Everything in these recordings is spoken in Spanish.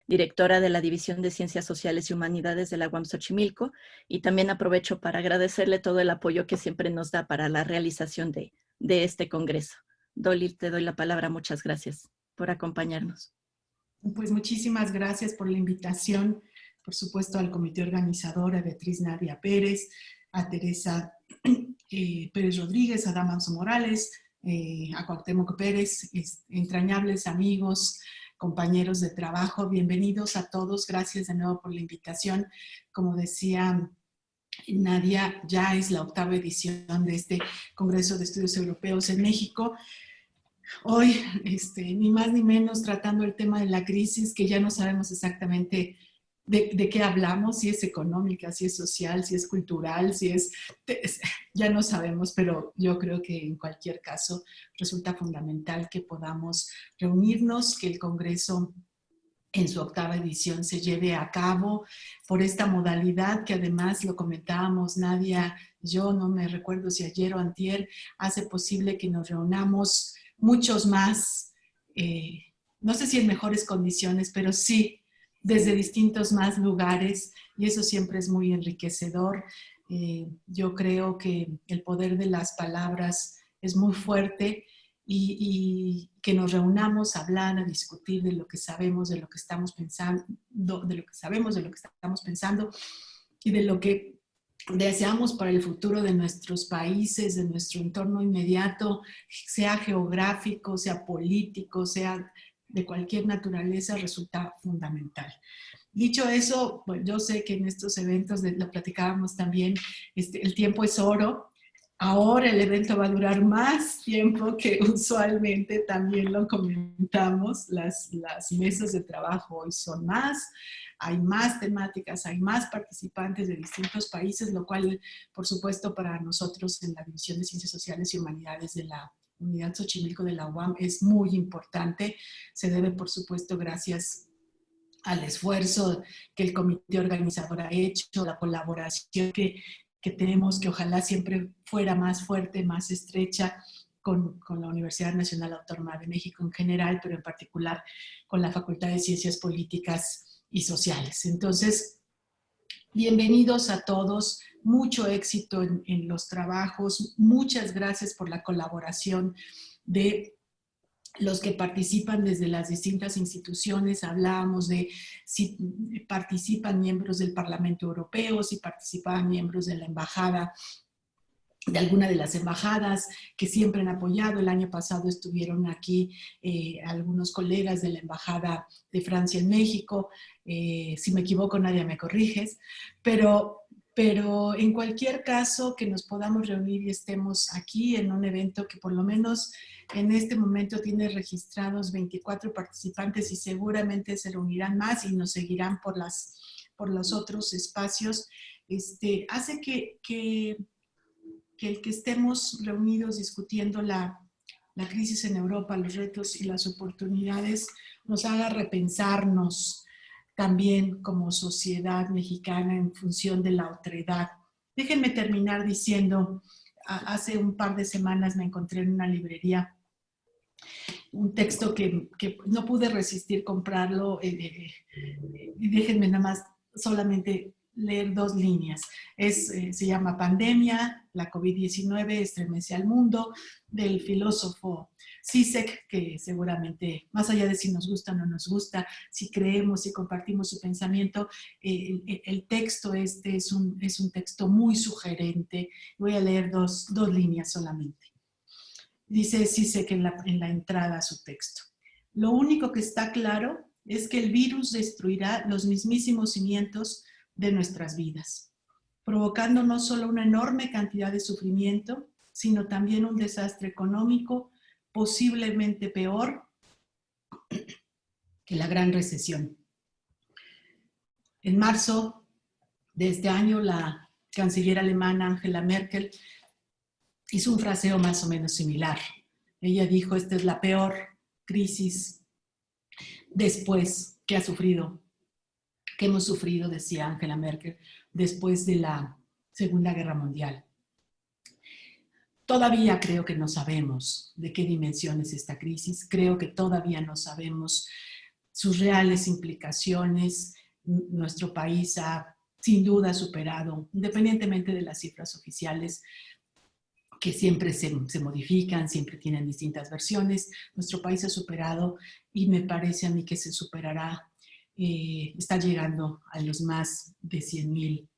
directora de la División de Ciencias Sociales y Humanidades de la UAM Xochimilco, y también aprovecho para agradecerle todo el apoyo que siempre nos da para la realización de este congreso. Dolly, te doy la palabra. Muchas gracias por acompañarnos. Pues muchísimas gracias por la invitación, por supuesto al comité organizador, a Beatriz Nadia Pérez, a Teresa Pérez Rodríguez, a Damaso Morales, a Cuauhtémoc Pérez, entrañables amigos, compañeros de trabajo, bienvenidos a todos, gracias de nuevo por la invitación. Como decía Nadia, ya es la 8ª edición de este Congreso de Estudios Europeos en México. Hoy, ni más ni menos, tratando el tema de la crisis, que ya no sabemos exactamente de qué hablamos, si es económica, si es social, si es cultural, ya no sabemos, pero yo creo que en cualquier caso resulta fundamental que podamos reunirnos, que el Congreso en su 8ª edición se lleve a cabo por esta modalidad que además lo comentábamos Nadia, yo no me recuerdo si ayer o antier, hace posible que nos reunamos muchos más, no sé si en mejores condiciones, pero sí desde distintos más lugares, y eso siempre es muy enriquecedor. Yo creo que el poder de las palabras es muy fuerte, y que nos reunamos a hablar, a discutir de lo que sabemos, de lo que estamos pensando, de lo que sabemos, de lo que estamos pensando y de lo que deseamos para el futuro de nuestros países, de nuestro entorno inmediato, sea geográfico, sea político, sea de cualquier naturaleza, resulta fundamental. Dicho eso, pues yo sé que en estos eventos, lo platicábamos también, el tiempo es oro. Ahora el evento va a durar más tiempo que usualmente, también lo comentamos, las mesas de trabajo hoy son más, hay más temáticas, hay más participantes de distintos países, lo cual, por supuesto, para nosotros en la División de Ciencias Sociales y Humanidades de la Unidad Xochimilco de la UAM es muy importante. Se debe, por supuesto, gracias al esfuerzo que el comité organizador ha hecho, la colaboración que tenemos, que ojalá siempre fuera más fuerte, más estrecha con la Universidad Nacional Autónoma de México en general, pero en particular con la Facultad de Ciencias Políticas y Sociales. Entonces, bienvenidos a todos, mucho éxito en los trabajos, muchas gracias por la colaboración de los que participan desde las distintas instituciones. Hablábamos de si participan miembros del Parlamento Europeo, si participan miembros de la embajada, de alguna de las embajadas que siempre han apoyado. El año pasado estuvieron aquí algunos colegas de la Embajada de Francia en México. Si me equivoco, Nadia, me corriges. Pero en cualquier caso, que nos podamos reunir y estemos aquí en un evento que por lo menos en este momento tiene registrados 24 participantes y seguramente se reunirán más y nos seguirán por los otros espacios, hace que el que estemos reunidos discutiendo la crisis en Europa, los retos y las oportunidades, nos haga repensarnos también como sociedad mexicana en función de la otredad. Déjenme terminar diciendo, hace un par de semanas me encontré en una librería un texto que no pude resistir comprarlo, y déjenme nada más solamente leer 2 líneas. Se llama Pandemia, la COVID-19 estremece al mundo, del filósofo Zizek, que seguramente, más allá de si nos gusta o no nos gusta, si creemos, si compartimos su pensamiento, el texto es un texto muy sugerente. Voy a leer dos líneas solamente. Dice Zizek en la entrada a su texto: lo único que está claro es que el virus destruirá los mismísimos cimientos de nuestras vidas, provocando no solo una enorme cantidad de sufrimiento, sino también un desastre económico posiblemente peor que la Gran Recesión. En marzo de este año, la canciller alemana Angela Merkel hizo un fraseo más o menos similar. Ella dijo: esta es la peor crisis después que hemos sufrido, decía Angela Merkel, después de la Segunda Guerra Mundial. Todavía creo que no sabemos de qué dimensión es esta crisis, creo que todavía no sabemos sus reales implicaciones. Nuestro país ha sin duda superado, independientemente de las cifras oficiales, que siempre se modifican, siempre tienen distintas versiones. Nuestro país ha superado y me parece a mí que se superará, está llegando a los más de 100,000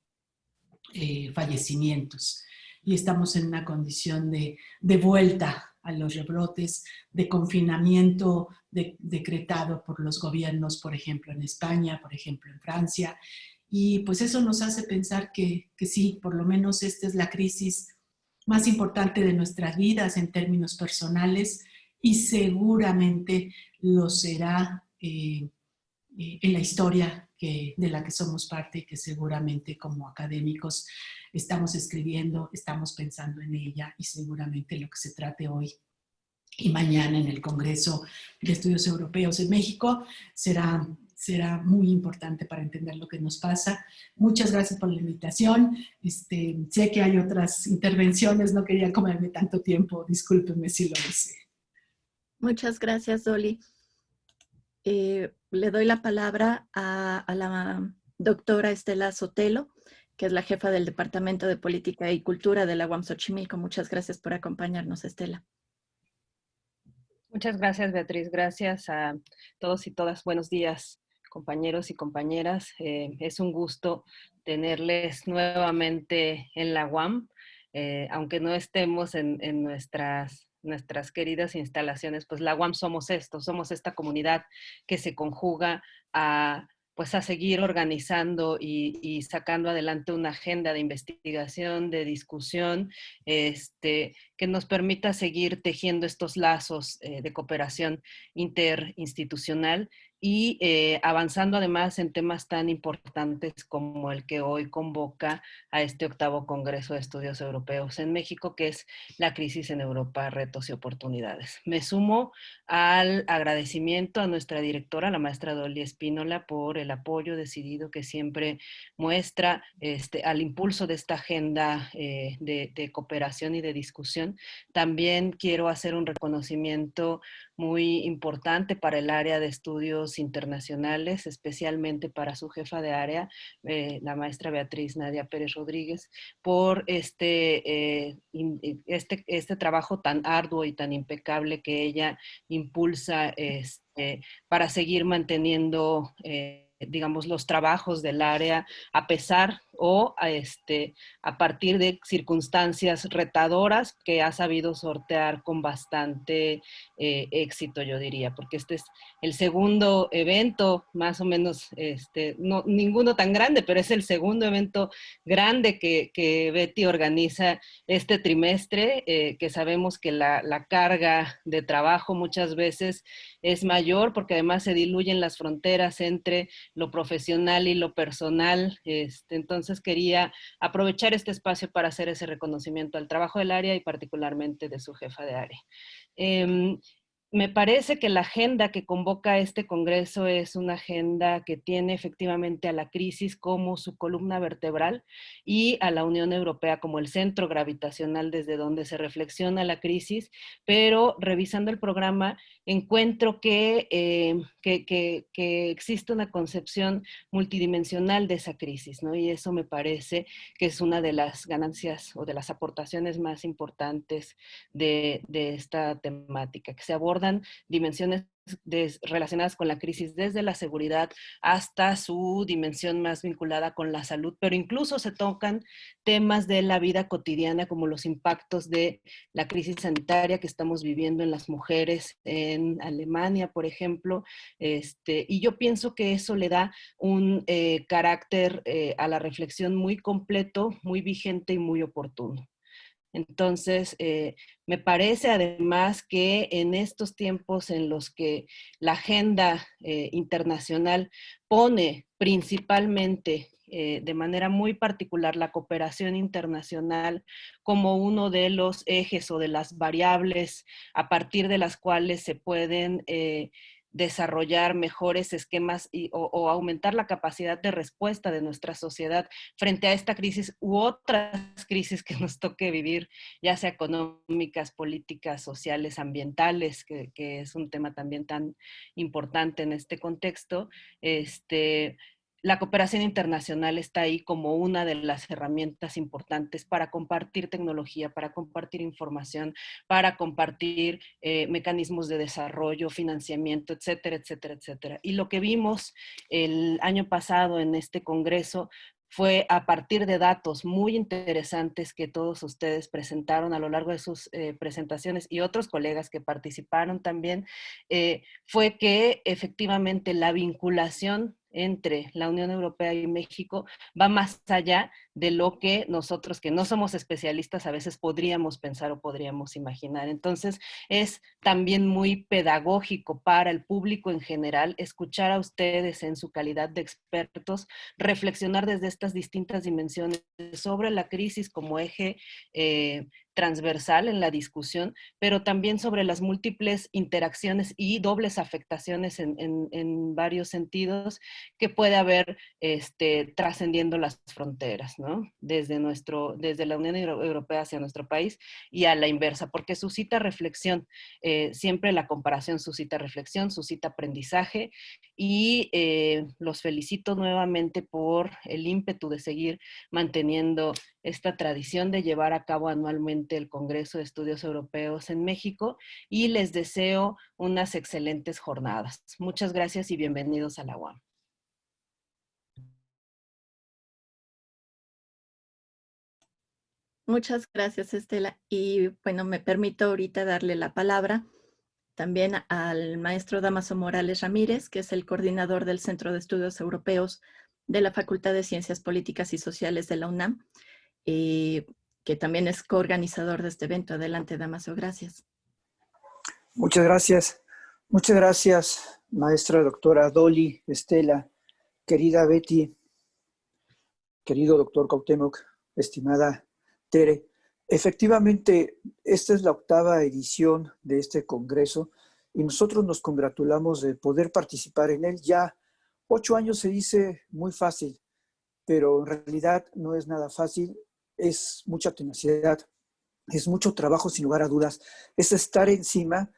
fallecimientos. Y estamos en una condición de vuelta a los rebrotes, de confinamiento decretado por los gobiernos, por ejemplo, en España, por ejemplo, en Francia. Y pues eso nos hace pensar que sí, por lo menos esta es la crisis más importante de nuestras vidas en términos personales y seguramente lo será en la historia de la que somos parte y que seguramente como académicos estamos escribiendo, estamos pensando en ella y seguramente lo que se trate hoy y mañana en el Congreso de Estudios Europeos en México será muy importante para entender lo que nos pasa. Muchas gracias por la invitación. Sé que hay otras intervenciones, no quería comerme tanto tiempo, discúlpenme si lo hice. Muchas gracias, Dolly. Le doy la palabra a la doctora Estela Sotelo, que es la jefa del Departamento de Política y Cultura de la UAM Xochimilco. Muchas gracias por acompañarnos, Estela. Muchas gracias, Beatriz. Gracias a todos y todas. Buenos días, compañeros y compañeras. Es un gusto tenerles nuevamente en la UAM, aunque no estemos en nuestras queridas instalaciones, pues la UAM somos esto, somos esta comunidad que se conjuga a seguir organizando y sacando adelante una agenda de investigación, de discusión, que nos permita seguir tejiendo estos lazos de cooperación interinstitucional y avanzando además en temas tan importantes como el que hoy convoca a este 8º Congreso de Estudios Europeos en México, que es la crisis en Europa, retos y oportunidades. Me sumo al agradecimiento a nuestra directora, la maestra Dolly Espínola, por el apoyo decidido que siempre muestra al impulso de esta agenda de cooperación y de discusión. También quiero hacer un reconocimiento muy importante para el área de estudios internacionales, especialmente para su jefa de área, la maestra Beatriz Nadia Pérez Rodríguez, por este trabajo tan arduo y tan impecable que ella impulsa para seguir manteniendo digamos, los trabajos del área a pesar o a partir de circunstancias retadoras que ha sabido sortear con bastante éxito, yo diría, porque este es el segundo evento, más o menos, no, ninguno tan grande, pero es el segundo evento grande que Betty organiza este trimestre, que sabemos que la carga de trabajo muchas veces es mayor porque además se diluyen las fronteras entre lo profesional y lo personal. Entonces quería aprovechar este espacio para hacer ese reconocimiento al trabajo del área y particularmente de su jefa de área. Me parece que la agenda que convoca este Congreso es una agenda que tiene efectivamente a la crisis como su columna vertebral y a la Unión Europea como el centro gravitacional desde donde se reflexiona la crisis, pero revisando el programa encuentro que existe una concepción multidimensional de esa crisis, ¿no? Y eso me parece que es una de las ganancias o de las aportaciones más importantes de esta temática, que se abordan dimensiones relacionadas con la crisis desde la seguridad hasta su dimensión más vinculada con la salud, pero incluso se tocan temas de la vida cotidiana como los impactos de la crisis sanitaria que estamos viviendo en las mujeres en Alemania, por ejemplo, y yo pienso que eso le da un carácter a la reflexión muy completo, muy vigente y muy oportuno. Entonces, me parece además que en estos tiempos en los que la agenda internacional pone principalmente de manera muy particular la cooperación internacional como uno de los ejes o de las variables a partir de las cuales se pueden desarrollar mejores esquemas o aumentar la capacidad de respuesta de nuestra sociedad frente a esta crisis u otras crisis que nos toque vivir, ya sea económicas, políticas, sociales, ambientales, que es un tema también tan importante en este contexto. La cooperación internacional está ahí como una de las herramientas importantes para compartir tecnología, para compartir información, para compartir mecanismos de desarrollo, financiamiento, etcétera, etcétera, etcétera. Y lo que vimos el año pasado en este congreso fue a partir de datos muy interesantes que todos ustedes presentaron a lo largo de sus presentaciones y otros colegas que participaron también, fue que efectivamente la vinculación entre la Unión Europea y México va más allá de lo que nosotros, que no somos especialistas, a veces podríamos pensar o podríamos imaginar. Entonces, es también muy pedagógico para el público en general escuchar a ustedes en su calidad de expertos, reflexionar desde estas distintas dimensiones sobre la crisis como eje transversal en la discusión, pero también sobre las múltiples interacciones y dobles afectaciones en varios sentidos que puede haber trascendiendo las fronteras, ¿no? Desde la Unión Europea hacia nuestro país y a la inversa, porque suscita reflexión, siempre la comparación suscita reflexión, suscita aprendizaje y los felicito nuevamente por el ímpetu de seguir manteniendo esta tradición de llevar a cabo anualmente el Congreso de Estudios Europeos en México y les deseo unas excelentes jornadas. Muchas gracias y bienvenidos a la UAM. Muchas gracias, Estela. Y bueno, me permito ahorita darle la palabra también al maestro Dámaso Morales Ramírez, que es el coordinador del Centro de Estudios Europeos de la Facultad de Ciencias Políticas y Sociales de la UNAM, que también es coorganizador de este evento. Adelante, Dámaso, gracias. Muchas gracias. Muchas gracias, maestra doctora Dolly, Estela, querida Betty, querido doctor Cuauhtémoc, estimada Tere. Efectivamente, esta es la 8ª edición de este congreso y nosotros nos congratulamos de poder participar en él. Ya 8 años se dice muy fácil, pero en realidad no es nada fácil, es mucha tenacidad, es mucho trabajo sin lugar a dudas, es estar encima.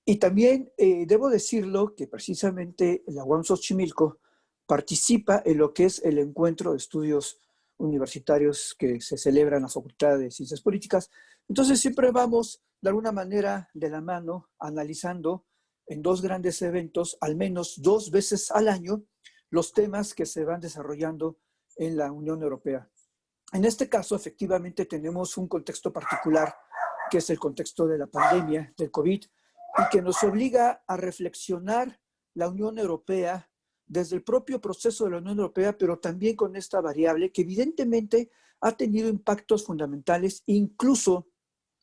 Y también debo decirlo que precisamente la UAM Xochimilco participa en lo que es el encuentro de estudios universitarios que se celebra en la Facultad de Ciencias Políticas. Entonces siempre vamos de alguna manera de la mano analizando en 2 grandes eventos, al menos 2 veces al año, los temas que se van desarrollando en la Unión Europea. En este caso, efectivamente, tenemos un contexto particular, que es el contexto de la pandemia, del COVID, y que nos obliga a reflexionar la Unión Europea desde el propio proceso de la Unión Europea, pero también con esta variable que evidentemente ha tenido impactos fundamentales, incluso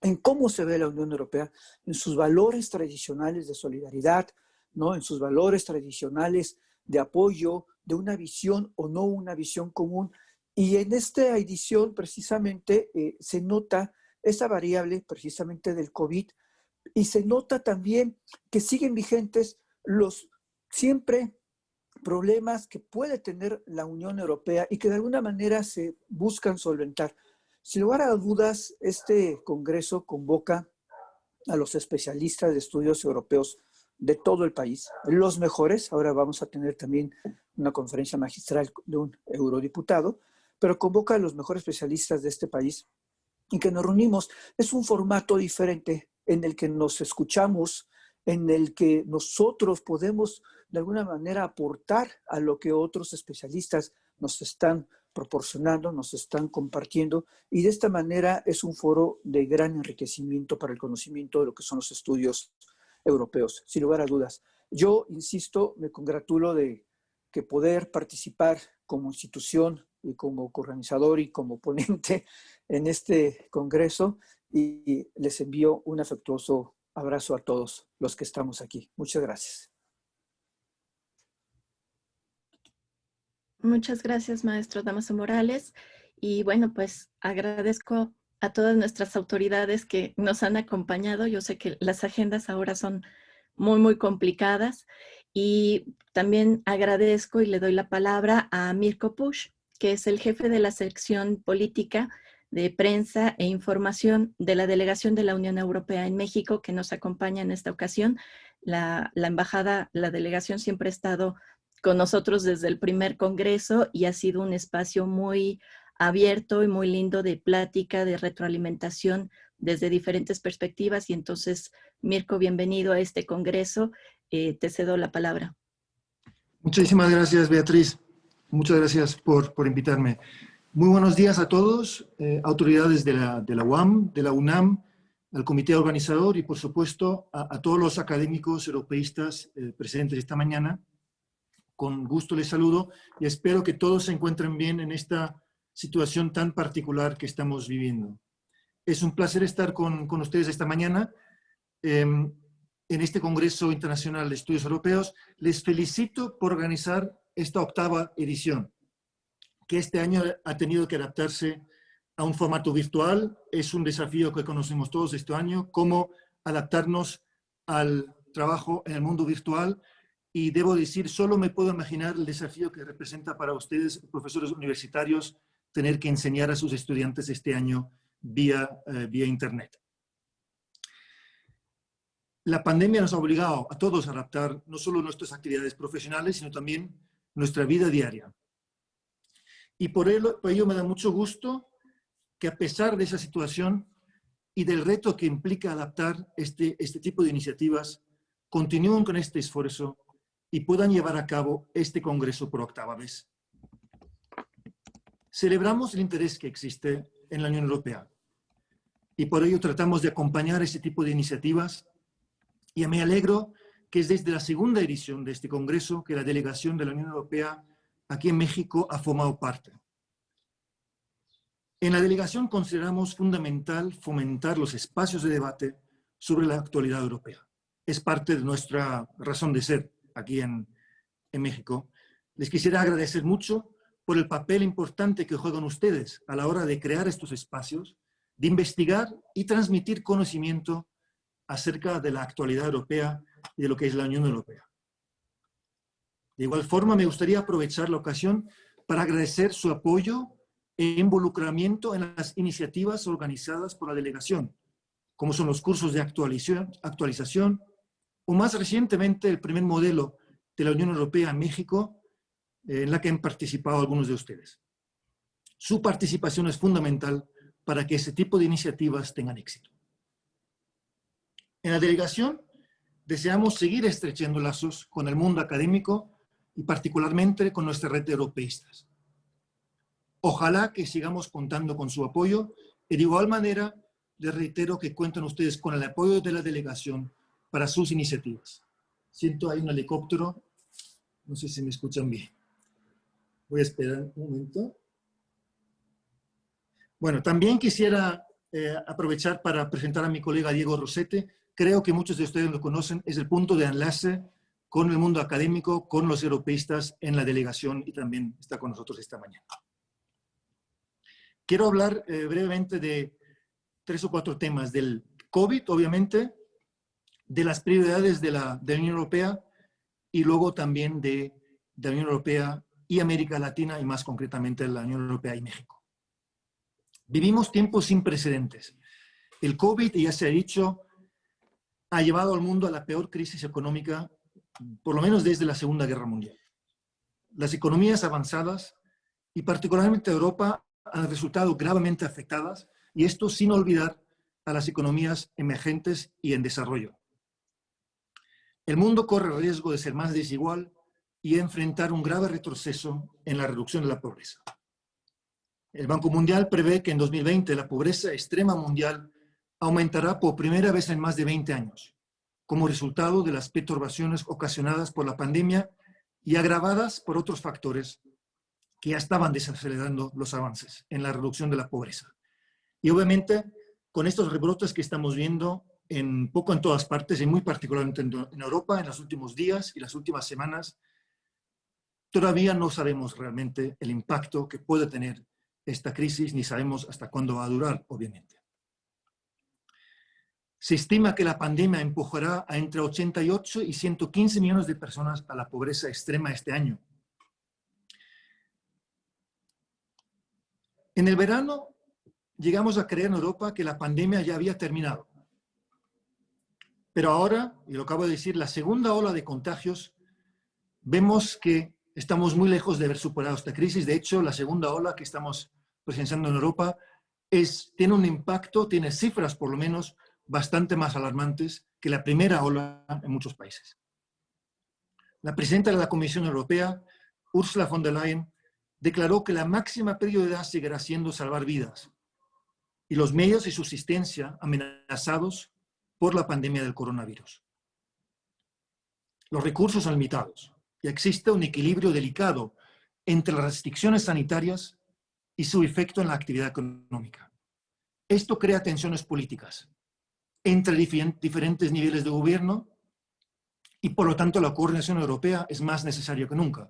en cómo se ve la Unión Europea, en sus valores tradicionales de solidaridad, ¿no? En sus valores tradicionales de apoyo, de una visión o no una visión común. Y en esta edición precisamente se nota esa variable precisamente del COVID y se nota también que siguen vigentes los siempre problemas que puede tener la Unión Europea y que de alguna manera se buscan solventar. Sin lugar a dudas, este congreso convoca a los especialistas de estudios europeos de todo el país, los mejores. Ahora vamos a tener también una conferencia magistral de un eurodiputado, pero convoca a los mejores especialistas de este país y que nos reunimos. Es un formato diferente en el que nos escuchamos, en el que nosotros podemos de alguna manera aportar a lo que otros especialistas nos están proporcionando, nos están compartiendo, y de esta manera es un foro de gran enriquecimiento para el conocimiento de lo que son los estudios europeos, sin lugar a dudas. Yo, insisto, me congratulo de que poder participar como institución y como coorganizador y como ponente en este congreso, y les envío un afectuoso abrazo a todos los que estamos aquí. Muchas gracias. Muchas gracias, maestro Dámaso Morales. Y bueno, pues agradezco a todas nuestras autoridades que nos han acompañado. Yo sé que las agendas ahora son muy, muy complicadas Y también agradezco y le doy la palabra a Mirko Pusch, que es el jefe de la sección política de prensa e información de la delegación de la Unión Europea en México, que nos acompaña en esta ocasión. La embajada, la delegación siempre ha estado con nosotros desde el primer congreso y ha sido un espacio muy abierto y muy lindo de plática, de retroalimentación desde diferentes perspectivas. Y entonces, Mirko, bienvenido a este congreso. Te cedo la palabra. Muchísimas gracias, Beatriz. Muchas gracias por invitarme. Muy buenos días a todos, autoridades de la UAM, de la UNAM, al comité organizador y, por supuesto, a todos los académicos europeístas presentes esta mañana. Con gusto les saludo y espero que todos se encuentren bien en esta situación tan particular que estamos viviendo. Es un placer estar con ustedes esta mañana en este Congreso Internacional de Estudios Europeos. Les felicito por organizar esta 8ª edición, que este año ha tenido que adaptarse a un formato virtual. Es un desafío que conocemos todos este año, cómo adaptarnos al trabajo en el mundo virtual. Y debo decir, solo me puedo imaginar el desafío que representa para ustedes, profesores universitarios, tener que enseñar a sus estudiantes este año vía Internet. La pandemia nos ha obligado a todos a adaptar no solo nuestras actividades profesionales, sino también nuestra vida diaria. Y por ello me da mucho gusto que, a pesar de esa situación y del reto que implica adaptar este tipo de iniciativas, continúen con este esfuerzo y puedan llevar a cabo este congreso por 8ª vez. Celebramos el interés que existe en la Unión Europea y por ello tratamos de acompañar este tipo de iniciativas. Y me alegro que es desde la 2ª edición de este congreso que la delegación de la Unión Europea aquí en México ha formado parte. En la delegación consideramos fundamental fomentar los espacios de debate sobre la actualidad europea. Es parte de nuestra razón de ser aquí en México. Les quisiera agradecer mucho por el papel importante que juegan ustedes a la hora de crear estos espacios, de investigar y transmitir conocimiento acerca de la actualidad europea y de lo que es la Unión Europea. De igual forma, me gustaría aprovechar la ocasión para agradecer su apoyo e involucramiento en las iniciativas organizadas por la delegación, como son los cursos de actualización, o más recientemente el primer modelo de la Unión Europea en México, en la que han participado algunos de ustedes. Su participación es fundamental para que ese tipo de iniciativas tengan éxito. En la delegación deseamos seguir estrechando lazos con el mundo académico y particularmente con nuestra red de europeístas. Ojalá que sigamos contando con su apoyo y de igual manera les reitero que cuentan ustedes con el apoyo de la delegación para sus iniciativas. Siento ahí un helicóptero, no sé si me escuchan bien. Voy a esperar un momento. Bueno, también quisiera aprovechar para presentar a mi colega Diego Rosete. Creo que muchos de ustedes lo conocen, es el punto de enlace con el mundo académico, con los europeístas en la delegación y también está con nosotros esta mañana. Quiero hablar brevemente de 3 o 4 temas, del COVID, obviamente, de las prioridades de la Unión Europea y luego también de la Unión Europea y América Latina y más concretamente de la Unión Europea y México. Vivimos tiempos sin precedentes. El COVID, ya se ha dicho, ha llevado al mundo a la peor crisis económica, por lo menos desde la Segunda Guerra Mundial. Las economías avanzadas, y particularmente Europa, han resultado gravemente afectadas, y esto sin olvidar a las economías emergentes y en desarrollo. El mundo corre el riesgo de ser más desigual y enfrentar un grave retroceso en la reducción de la pobreza. El Banco Mundial prevé que en 2020 la pobreza extrema mundial aumentará por primera vez en más de 20 años, como resultado de las perturbaciones ocasionadas por la pandemia y agravadas por otros factores que ya estaban desacelerando los avances en la reducción de la pobreza. Y obviamente, con estos rebrotes que estamos viendo en todas partes, y muy particularmente en Europa, en los últimos días y las últimas semanas, todavía no sabemos realmente el impacto que puede tener esta crisis, ni sabemos hasta cuándo va a durar, obviamente. Se estima que la pandemia empujará a entre 88 y 115 millones de personas a la pobreza extrema este año. En el verano llegamos a creer en Europa que la pandemia ya había terminado. Pero ahora, y lo acabo de decir, la segunda ola de contagios, vemos que estamos muy lejos de haber superado esta crisis. De hecho, la segunda ola que estamos presenciando en Europa tiene un impacto, tiene cifras por lo menos bastante más alarmantes que la primera ola en muchos países. La presidenta de la Comisión Europea, Ursula von der Leyen, declaró que la máxima prioridad seguirá siendo salvar vidas y los medios y subsistencia amenazados por la pandemia del coronavirus. Los recursos son limitados y existe un equilibrio delicado entre las restricciones sanitarias y su efecto en la actividad económica. Esto crea tensiones políticas entre diferentes niveles de gobierno y por lo tanto la coordinación europea es más necesaria que nunca.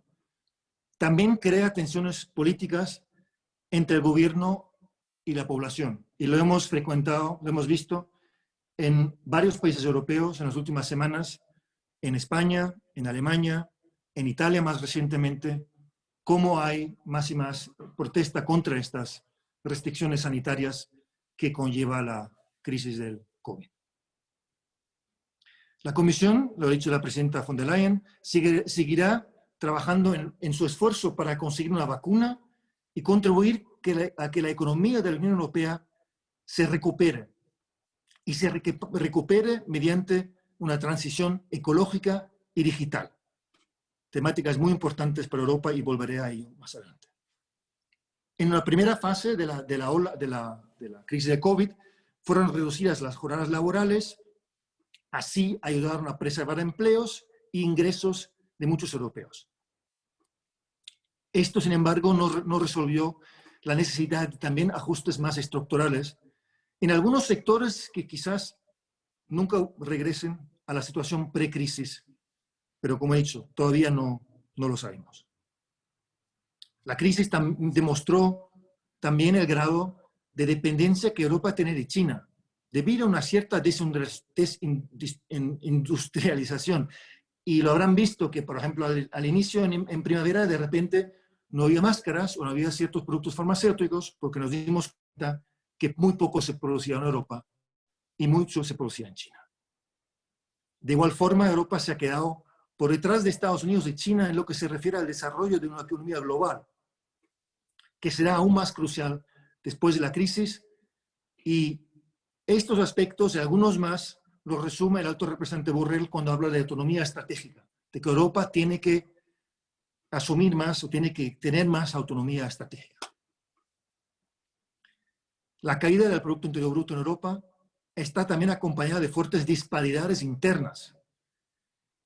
También crea tensiones políticas entre el gobierno y la población. Y lo hemos frecuentado, lo hemos visto en varios países europeos en las últimas semanas, en España, en Alemania, en Italia más recientemente, cómo hay más y más protesta contra estas restricciones sanitarias que conlleva la crisis del COVID. La Comisión, lo ha dicho la presidenta von der Leyen, seguirá trabajando en su esfuerzo para conseguir una vacuna y contribuir a que la economía de la Unión Europea se recupere y se recupere mediante una transición ecológica y digital. Temáticas muy importantes para Europa y volveré a ello más adelante. En la primera fase de la crisis de COVID fueron reducidas las jornadas laborales, así ayudaron a preservar empleos e ingresos de muchos europeos. Esto, sin embargo, no resolvió la necesidad de también ajustes más estructurales en algunos sectores que quizás nunca regresen a la situación pre-crisis, pero como he dicho, todavía no lo sabemos. La crisis demostró también el grado de dependencia que Europa tiene de China, debido a una cierta desindustrialización. Y lo habrán visto que, por ejemplo, al inicio, en primavera, de repente no había máscaras o no había ciertos productos farmacéuticos porque nos dimos cuenta que muy poco se producía en Europa y mucho se producía en China. De igual forma, Europa se ha quedado por detrás de Estados Unidos y China en lo que se refiere al desarrollo de una economía global, que será aún más crucial después de la crisis. Y estos aspectos y algunos más los resume el alto representante Borrell cuando habla de autonomía estratégica, de que Europa tiene que asumir más o tiene que tener más autonomía estratégica. La caída del Producto Interior Bruto en Europa está también acompañada de fuertes disparidades internas.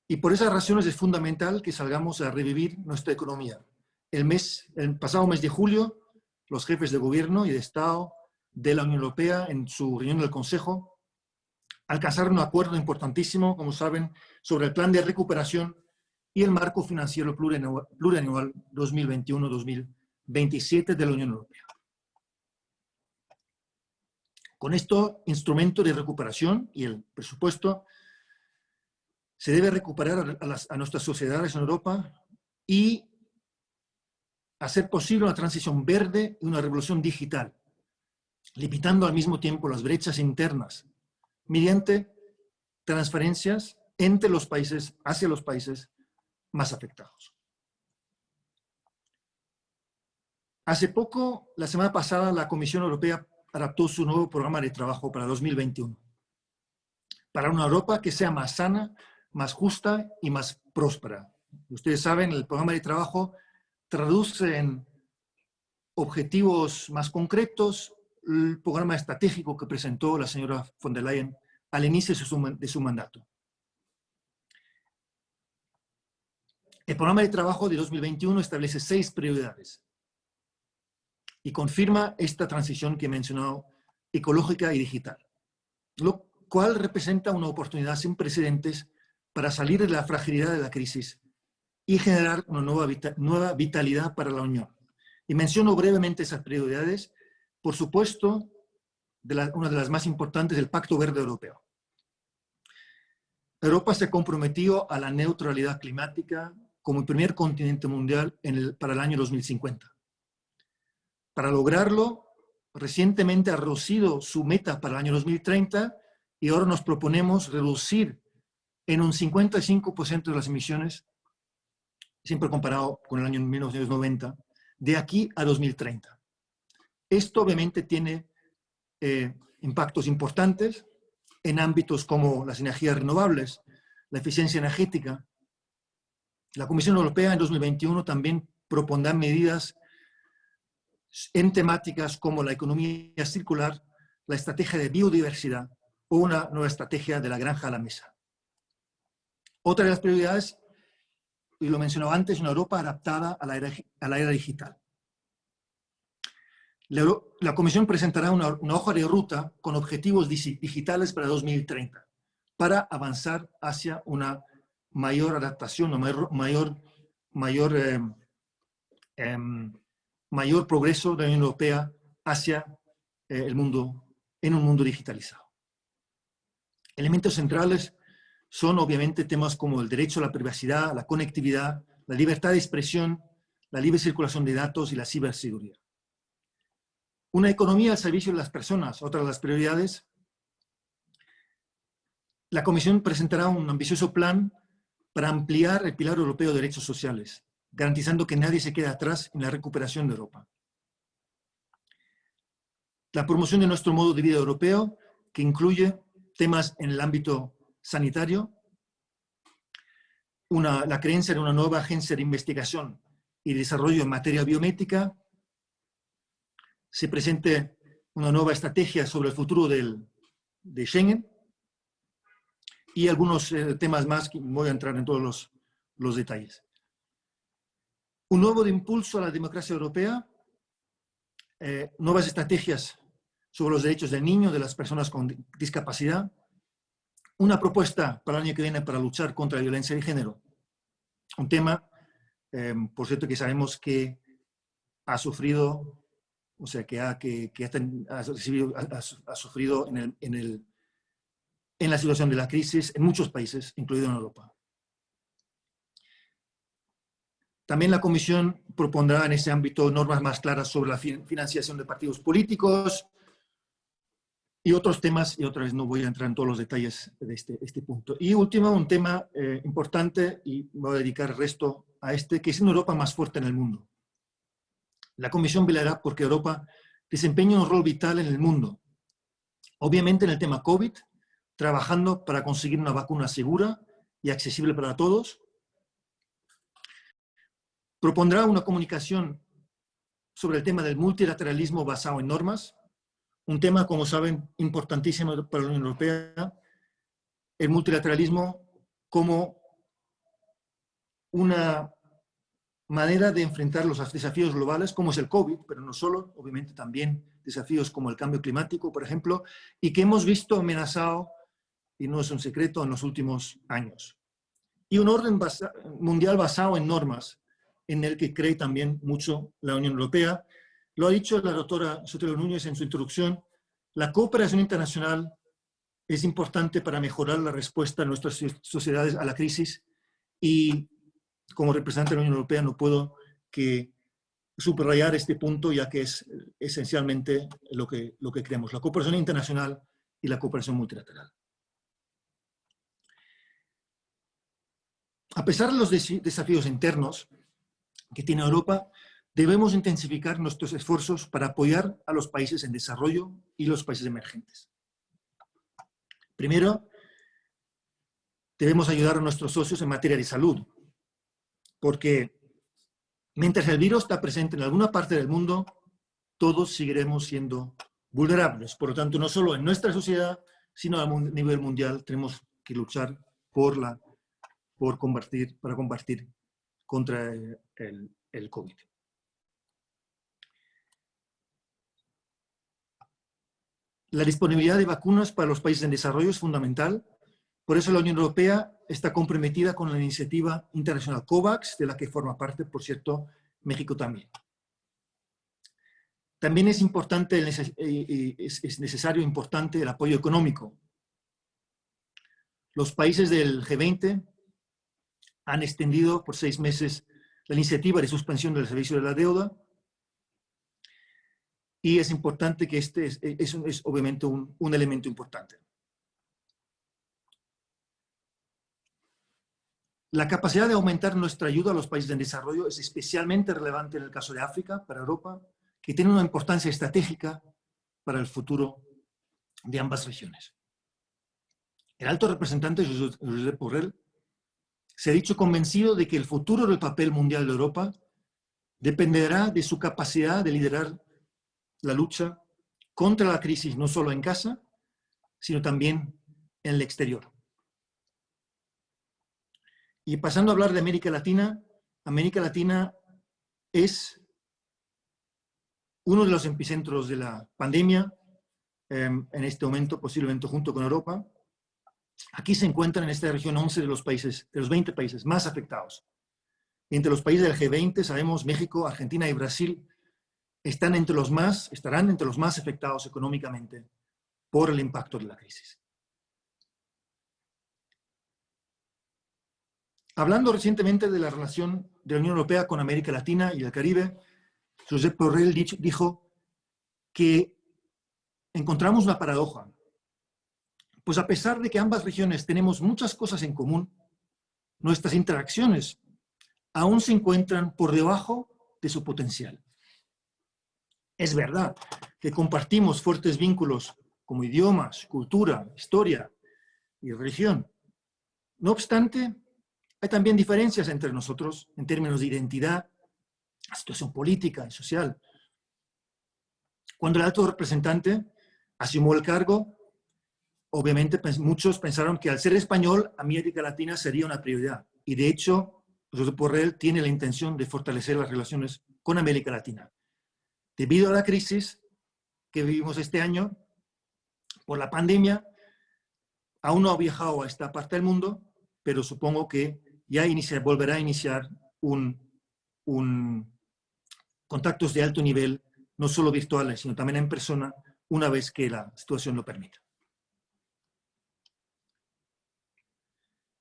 Y por esas razones es fundamental que salgamos a revivir nuestra economía. El pasado mes de julio, los jefes de gobierno y de Estado de la Unión Europea, en su reunión del Consejo, alcanzaron un acuerdo importantísimo, como saben, sobre el plan de recuperación y el marco financiero plurianual 2021-2027 de la Unión Europea. Con este instrumento de recuperación y el presupuesto, se debe recuperar a nuestras sociedades en Europa y hacer posible una transición verde y una revolución digital, limitando al mismo tiempo las brechas internas mediante transferencias entre los países, hacia los países más afectados. Hace poco, la semana pasada, la Comisión Europea adaptó su nuevo programa de trabajo para 2021, para una Europa que sea más sana, más justa y más próspera. Ustedes saben, el programa de trabajo traduce en objetivos más concretos el programa estratégico que presentó la señora von der Leyen al inicio de su mandato. El programa de trabajo de 2021 establece 6 prioridades y confirma esta transición que he mencionado, ecológica y digital, lo cual representa una oportunidad sin precedentes para salir de la fragilidad de la crisis y generar una nueva vitalidad para la Unión. Y menciono brevemente esas prioridades. Por supuesto, una de las más importantes, el Pacto Verde Europeo. Europa se comprometió a la neutralidad climática como el primer continente mundial para el año 2050. Para lograrlo, recientemente ha reducido su meta para el año 2030 y ahora nos proponemos reducir en un 55% de las emisiones, siempre comparado con el año 1990, de aquí a 2030. Esto obviamente tiene impactos importantes en ámbitos como las energías renovables, la eficiencia energética. La Comisión Europea en 2021 también propondrá medidas en temáticas como la economía circular, la estrategia de biodiversidad o una nueva estrategia de la granja a la mesa. Otra de las prioridades, y lo mencionaba antes, una Europa adaptada a la era digital. La Comisión presentará una hoja de ruta con objetivos digitales para 2030 para avanzar hacia una mayor adaptación, mayor progreso de la Unión Europea hacia en un mundo digitalizado. Elementos centrales son obviamente temas como el derecho a la privacidad, la conectividad, la libertad de expresión, la libre circulación de datos y la ciberseguridad. Una economía al servicio de las personas, otra de las prioridades. La Comisión presentará un ambicioso plan para ampliar el pilar europeo de derechos sociales, garantizando que nadie se quede atrás en la recuperación de Europa. La promoción de nuestro modo de vida europeo, que incluye temas en el ámbito sanitario, la creencia de una nueva agencia de investigación y desarrollo en materia biométrica, se presente una nueva estrategia sobre el futuro de Schengen y algunos temas más que voy a entrar en todos los detalles. Un nuevo impulso a la democracia europea, nuevas estrategias sobre los derechos del niño, de las personas con discapacidad, una propuesta para el año que viene para luchar contra la violencia de género. Un tema, por cierto, que sabemos que ha sufrido, o sea, que ha sufrido en la situación de la crisis en muchos países, incluido en Europa. También la Comisión propondrá en ese ámbito normas más claras sobre la financiación de partidos políticos y otros temas, y otra vez no voy a entrar en todos los detalles de este punto. Y último, un tema importante, y voy a dedicar el resto a que es una Europa más fuerte en el mundo. La Comisión velará porque Europa desempeñe un rol vital en el mundo. Obviamente en el tema COVID, trabajando para conseguir una vacuna segura y accesible para todos. Propondrá una comunicación sobre el tema del multilateralismo basado en normas, un tema, como saben, importantísimo para la Unión Europea, el multilateralismo como una manera de enfrentar los desafíos globales, como es el COVID, pero no solo, obviamente también desafíos como el cambio climático, por ejemplo, y que hemos visto amenazado, y no es un secreto, en los últimos años. Y un orden mundial basado en normas, en el que cree también mucho la Unión Europea. Lo ha dicho la doctora Sotelo Núñez en su introducción, la cooperación internacional es importante para mejorar la respuesta de nuestras sociedades a la crisis y como representante de la Unión Europea no puedo que subrayar este punto, ya que es esencialmente lo que creemos, la cooperación internacional y la cooperación multilateral. A pesar de los desafíos internos que tiene Europa, debemos intensificar nuestros esfuerzos para apoyar a los países en desarrollo y los países emergentes. Primero, debemos ayudar a nuestros socios en materia de salud, porque mientras el virus está presente en alguna parte del mundo, todos seguiremos siendo vulnerables. Por lo tanto, no solo en nuestra sociedad, sino a nivel mundial, tenemos que luchar para combatir contra el COVID. La disponibilidad de vacunas para los países en desarrollo es fundamental. Por eso la Unión Europea está comprometida con la iniciativa internacional COVAX, de la que forma parte, por cierto, México también. También es necesario e importante el apoyo económico. Los países del G20 han extendido por 6 meses la iniciativa de suspensión del servicio de la deuda, y es importante que este es obviamente un elemento importante. La capacidad de aumentar nuestra ayuda a los países en desarrollo es especialmente relevante en el caso de África, para Europa, que tiene una importancia estratégica para el futuro de ambas regiones. El alto representante Josep Borrell se ha dicho convencido de que el futuro del papel mundial de Europa dependerá de su capacidad de liderar la lucha contra la crisis, no solo en casa, sino también en el exterior. Y pasando a hablar de América Latina es uno de los epicentros de la pandemia en este momento, posiblemente junto con Europa. Aquí se encuentran en esta región 11 de los 20 países más afectados. Entre los países del G20, sabemos, México, Argentina y Brasil estarán entre los más afectados económicamente por el impacto de la crisis. Hablando recientemente de la relación de la Unión Europea con América Latina y el Caribe, Josep Borrell dijo que encontramos una paradoja. Pues a pesar de que ambas regiones tenemos muchas cosas en común, nuestras interacciones aún se encuentran por debajo de su potencial. Es verdad que compartimos fuertes vínculos como idiomas, cultura, historia y religión. No obstante, hay también diferencias entre nosotros en términos de identidad, situación política y social. Cuando el alto representante asumió el cargo, obviamente muchos pensaron que al ser español, América Latina sería una prioridad. Y de hecho, Josep Borrell tiene la intención de fortalecer las relaciones con América Latina. Debido a la crisis que vivimos este año, por la pandemia, aún no ha viajado a esta parte del mundo, pero supongo que ya volverá a iniciar contactos de alto nivel, no solo virtuales, sino también en persona, una vez que la situación lo permita.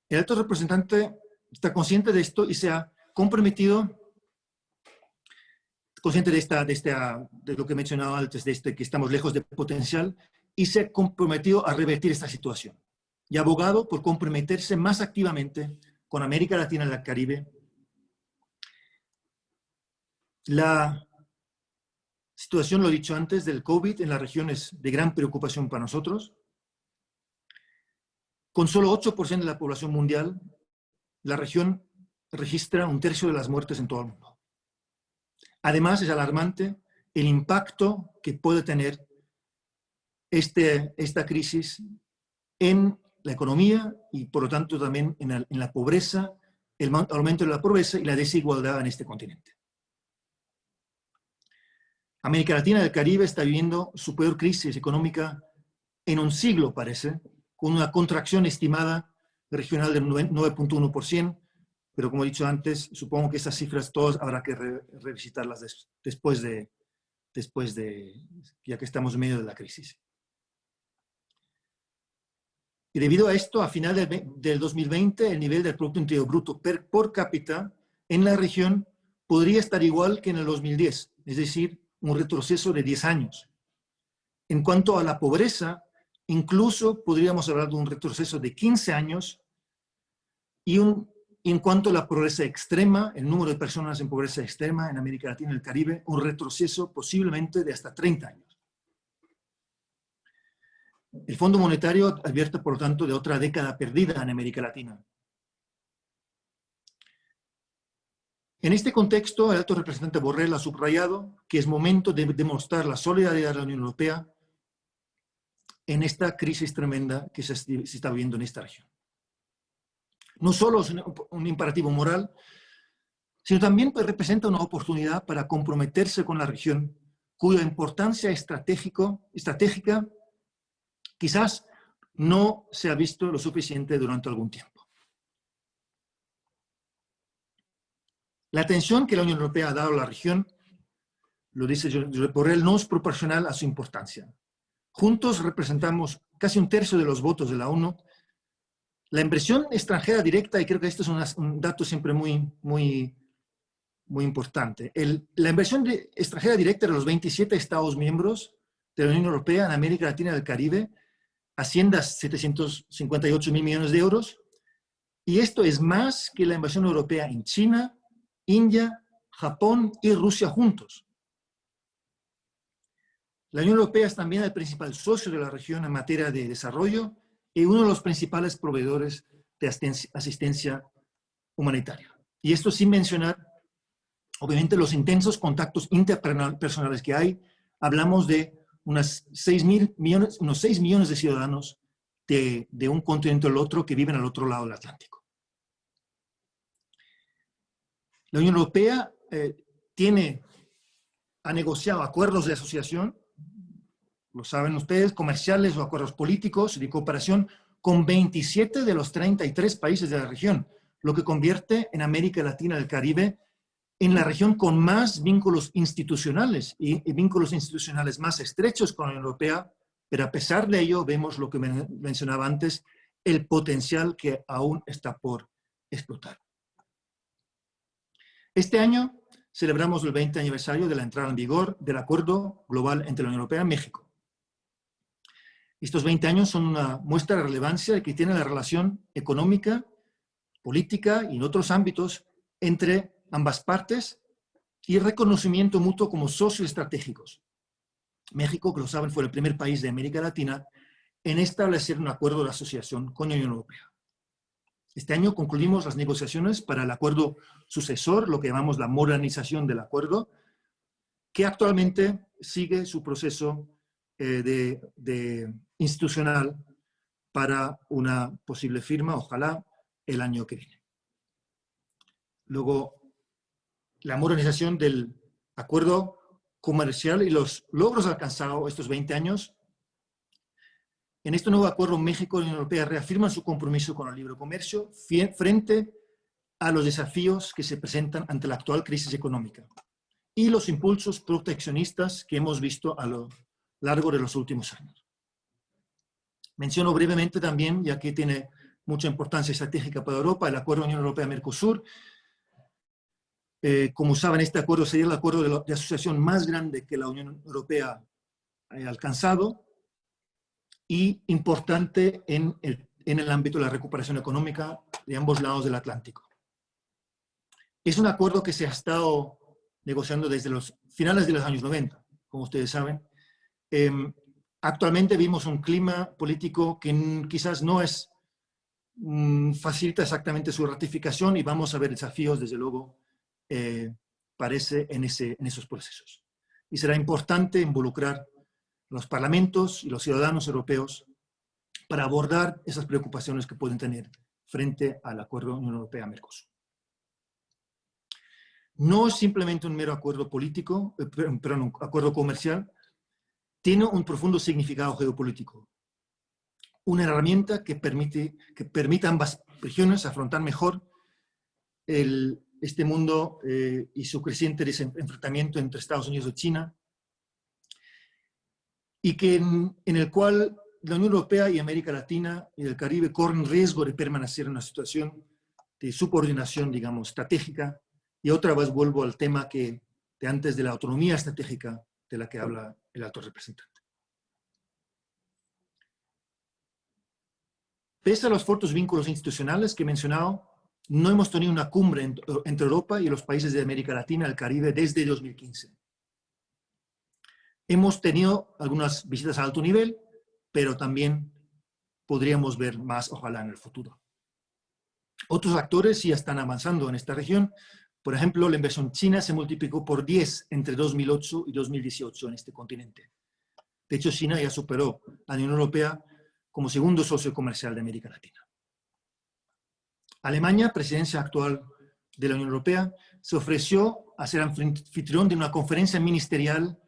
El alto representante está consciente de esto y se ha comprometido, consciente de lo que he mencionado antes, que estamos lejos de potencial, y se ha comprometido a revertir esta situación. Y ha abogado por comprometerse más activamente con América Latina y el Caribe. La situación, lo he dicho antes, del COVID en la región es de gran preocupación para nosotros. Con solo 8% de la población mundial, la región registra 1/3 de las muertes en todo el mundo. Además, es alarmante el impacto que puede tener esta crisis en la economía y, por lo tanto, también en la pobreza, el aumento de la pobreza y la desigualdad en este continente. América Latina y el Caribe está viviendo su peor crisis económica en un siglo, parece, con una contracción estimada regional del 9.1%, pero como he dicho antes, supongo que esas cifras todas habrá que revisitarlas después de, ya que estamos en medio de la crisis. Y debido a esto, a final del 2020, el nivel del Producto Interior Bruto por cápita en la región podría estar igual que en el 2010, es decir, un retroceso de 10 años. En cuanto a la pobreza, incluso podríamos hablar de un retroceso de 15 años y en cuanto a la pobreza extrema, el número de personas en pobreza extrema en América Latina y el Caribe, un retroceso posiblemente de hasta 30 años. El Fondo Monetario advierte, por lo tanto, de otra década perdida en América Latina. En este contexto, el alto representante Borrell ha subrayado que es momento de demostrar la solidaridad de la Unión Europea en esta crisis tremenda que se está viviendo en esta región. No solo es un imperativo moral, sino también representa una oportunidad para comprometerse con la región, cuya importancia estratégica quizás no se ha visto lo suficiente durante algún tiempo. La atención que la Unión Europea ha dado a la región, lo dice Josep Borrell, no es proporcional a su importancia. Juntos representamos casi 1/3 de los votos de la ONU La inversión extranjera directa, y creo que esto es un dato siempre muy importante. La inversión extranjera directa de los 27 Estados miembros de la Unión Europea en América Latina y el Caribe asciende a 758.000 millones de euros, y esto es más que la inversión europea en China, India, Japón y Rusia juntos. La Unión Europea es también el principal socio de la región en materia de desarrollo y uno de los principales proveedores de asistencia humanitaria. Y esto sin mencionar, obviamente, los intensos contactos interpersonales que hay. Hablamos de unos 6 millones de ciudadanos de un continente al otro que viven al otro lado del Atlántico. La Unión Europea ha negociado acuerdos de asociación, lo saben ustedes, comerciales o acuerdos políticos de cooperación con 27 de los 33 países de la región, lo que convierte en América Latina y el Caribe en la región con más vínculos institucionales y vínculos institucionales más estrechos con la Unión Europea, pero a pesar de ello vemos lo que mencionaba antes, el potencial que aún está por explotar. Este año celebramos el 20 aniversario de la entrada en vigor del Acuerdo Global entre la Unión Europea y México. Estos 20 años son una muestra de relevancia que tiene la relación económica, política y en otros ámbitos entre ambas partes y reconocimiento mutuo como socios estratégicos. México, que lo saben, fue el primer país de América Latina en establecer un acuerdo de asociación con la Unión Europea. Este año concluimos las negociaciones para el acuerdo sucesor, lo que llamamos la modernización del acuerdo, que actualmente sigue su proceso institucional para una posible firma, ojalá, el año que viene. Luego, la modernización del acuerdo comercial y los logros alcanzados estos 20 años. En este nuevo acuerdo, México y la Unión Europea reafirman su compromiso con el libre comercio frente a los desafíos que se presentan ante la actual crisis económica y los impulsos proteccionistas que hemos visto a lo largo de los últimos años. Menciono brevemente también, ya que tiene mucha importancia estratégica para Europa, el acuerdo Unión Europea-Mercosur. Como saben, este acuerdo sería el acuerdo de asociación más grande que la Unión Europea ha alcanzado y importante en el ámbito de la recuperación económica de ambos lados del Atlántico. Es un acuerdo que se ha estado negociando desde los finales de los años 90, como ustedes saben. Actualmente vimos un clima político que quizás no facilita exactamente su ratificación y vamos a ver desafíos, desde luego, parece, en esos procesos. Y será importante involucrar los parlamentos y los ciudadanos europeos para abordar esas preocupaciones que pueden tener frente al acuerdo Unión Europea-Mercosur. No es simplemente un mero acuerdo político, un acuerdo comercial, tiene un profundo significado geopolítico. Una herramienta que permita a ambas regiones afrontar mejor este mundo y su creciente enfrentamiento entre Estados Unidos y China, y en el cual la Unión Europea y América Latina y el Caribe corren riesgo de permanecer en una situación de subordinación, digamos, estratégica. Y otra vez vuelvo al tema de antes de la autonomía estratégica de la que habla el alto representante. Pese a los fuertes vínculos institucionales que he mencionado, no hemos tenido una cumbre entre Europa y los países de América Latina y el Caribe desde 2015. Hemos tenido algunas visitas a alto nivel, pero también podríamos ver más, ojalá, en el futuro. Otros actores sí están avanzando en esta región. Por ejemplo, la inversión china se multiplicó por 10 entre 2008 y 2018 en este continente. De hecho, China ya superó a la Unión Europea como segundo socio comercial de América Latina. Alemania, presidencia actual de la Unión Europea, se ofreció a ser anfitrión de una conferencia ministerial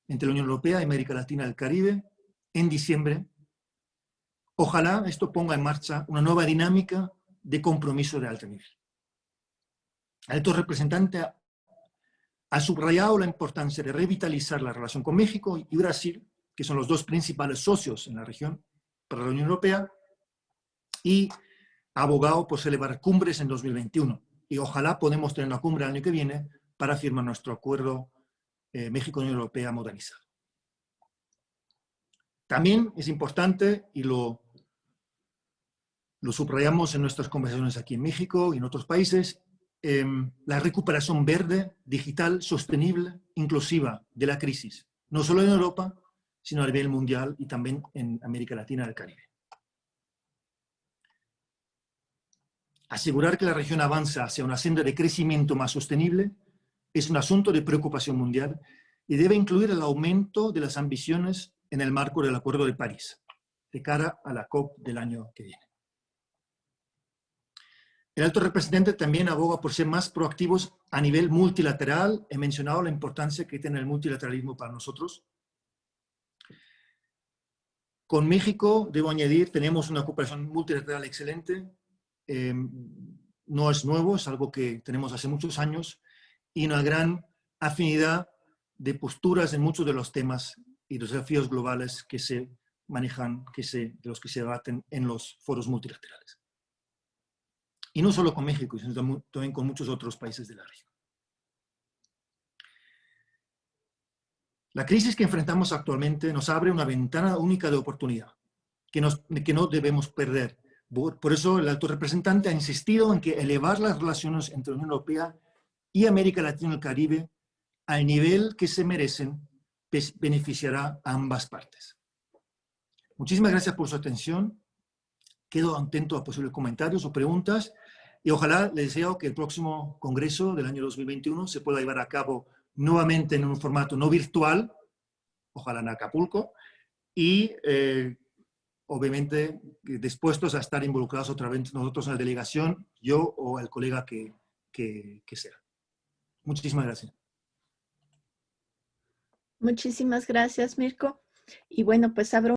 entre la Unión Europea y América Latina y el Caribe en diciembre. Ojalá esto ponga en marcha una nueva dinámica de compromiso de alto nivel. El alto representante ha subrayado la importancia de revitalizar la relación con México y Brasil, que son los dos principales socios en la región para la Unión Europea, y ha abogado por celebrar cumbres en 2021 y ojalá podamos tener una cumbre el año que viene para firmar nuestro acuerdo México-Unión Europea modernizado. También es importante, y lo subrayamos en nuestras conversaciones aquí en México y en otros países, la recuperación verde, digital, sostenible, inclusiva de la crisis, no solo en Europa, sino a nivel mundial y también en América Latina y el Caribe. Asegurar que la región avanza hacia una senda de crecimiento más sostenible es un asunto de preocupación mundial y debe incluir el aumento de las ambiciones en el marco del Acuerdo de París, de cara a la COP del año que viene. El alto representante también aboga por ser más proactivos a nivel multilateral. He mencionado la importancia que tiene el multilateralismo para nosotros. Con México, debo añadir, tenemos una cooperación multilateral excelente. No es nuevo, es algo que tenemos hace muchos años y una gran afinidad de posturas en muchos de los temas y los desafíos globales que se manejan, de los que se debaten en los foros multilaterales. Y no solo con México, sino también con muchos otros países de la región. La crisis que enfrentamos actualmente nos abre una ventana única de oportunidad que no debemos perder. Por eso el alto representante ha insistido en que elevar las relaciones entre la Unión Europea y América Latina y el Caribe al nivel que se merecen beneficiará a ambas partes. Muchísimas gracias por su atención. Quedo atento a posibles comentarios o preguntas y ojalá les deseo que el próximo Congreso del año 2021 se pueda llevar a cabo nuevamente en un formato no virtual, ojalá en Acapulco, y obviamente dispuestos a estar involucrados otra vez nosotros en la delegación, yo o el colega que sea. Muchísimas gracias. Muchísimas gracias, Mirko. Y bueno, pues abro